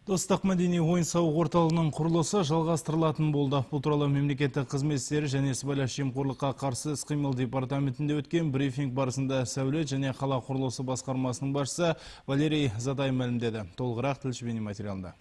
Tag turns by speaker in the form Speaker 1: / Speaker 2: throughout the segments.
Speaker 1: Достық мәдени ойын-сауық орталығының құрылысы жалғастырылатын болды. Бұл туралы мемлекеттік қызмет істері және сыбайлас жемқорлыққа қарсы іс-қимыл департаментінде өткен брифинг барысында сәулет және қала құрылысы басқармасының басшысы Валерий Задай мәлімдеді. Толығырақ тілші бейнематериалында.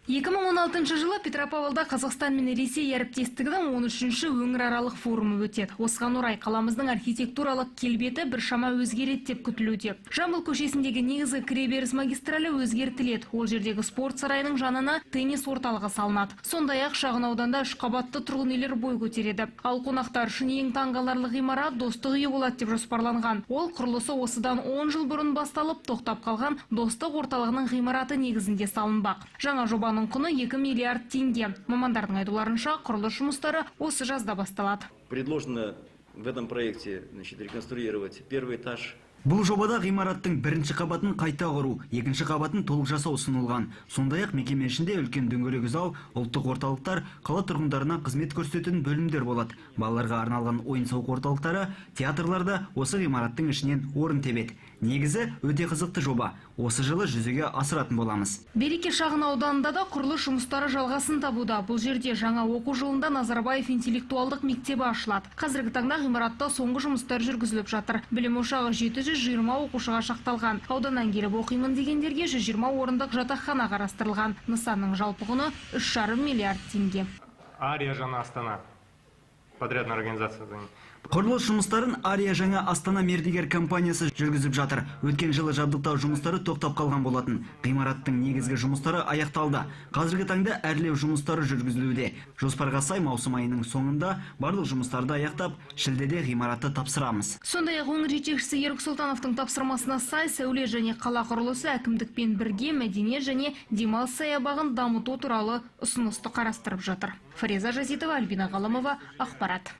Speaker 2: 2016 жылы Петропавлда Қазақстан мен Ресей әріптестігінің 13-ші өңіраралық форумы өтеді. Осыған орай қаламыздың архитектуралық келбеті біршама өзгереді деп күтілуде. Жамбыл көшесіндегі негізгі кіреберіс магистралі өзгертіледі. Ол жердегі спорт сарайының жанына теннис орталығы салынады. Сондай-ақ шағын ауданда 3 қабатты тұрғын үйлер бой көтереді. Ал қонақтар үшін ең таңғаларлық ғимарат Достық үйі болады деп жоспарланған. Ол құрылысы осыдан 10 жыл бұрын басталып, тоқтап қалған Достық орталығының ғимараты негізінде салынбақ. Жаңа жоба құны 2 миллиард теңге. Мамандардың айтуларынша құрылыс жұмыстары осы жазда басталады.
Speaker 3: Предложено в этом проекте реконструировать первый этаж.
Speaker 4: Бұл жобада ғимараттың бірінші қабатын қайта құру, екінші қабатын толық жасау ұсынылған. Сондай-ақ мекеме ішінде үлкен дөңгелек зал, ұлттық орталықтар, қала тұрғындарына қызмет көрсететін бөлімдер болады. Балаларға арналған ойын-сауық орталықтары, театрларда осы ғимараттың ішінен орын тебеді. Негізі өте қызықты жоба. Осы жылы жүзеге асыратын боламыз.
Speaker 2: Береке шағын ауданында да құрылыс жұмыстары жалғасын табуда. Бұл жерде жаңа оқу жылында Назарбаев интеллектуалдық мектебі ашылады. Қазіргі таңда ғимаратта соңғы жұмыстар жүргізіліп жатыр. Білім ошағы 720 оқушыға шақталған. Ауданнан келіп оқимын дегендерге 120 орындық жатақхана қарастырылған. Нысанның жалпы құны 3,5 миллиард теңге.
Speaker 5: Ария жаңа Астана. Подрядная организация.
Speaker 4: Құрылыс жұмыстарын Ария жаңа Астана мердігер компаниясы жүргізіп жатыр. Өткен жылы жабдықтау жұмыстары тоқтап қалған болатын. Ғимараттың негізгі жұмыстары аяқталды. Қазіргі таңда әрлеу жұмыстары жүргізілуде. Жоспарға сай маусым айының соңында барлық жұмыстарды аяқтап, шілдеде ғимаратты тапсырамыз.
Speaker 2: Сондай-ақ өңір жетекшісі Ерік Сұлтановтың тапсырмасына сай сәулет және қала құрылысы әкімдікпен бірге мәдениет және демалыс саябағын дамыту туралы ұсынысты қарастырып жатыр. Фариза Жазитова, Альбина Ғалымова, ақпарат.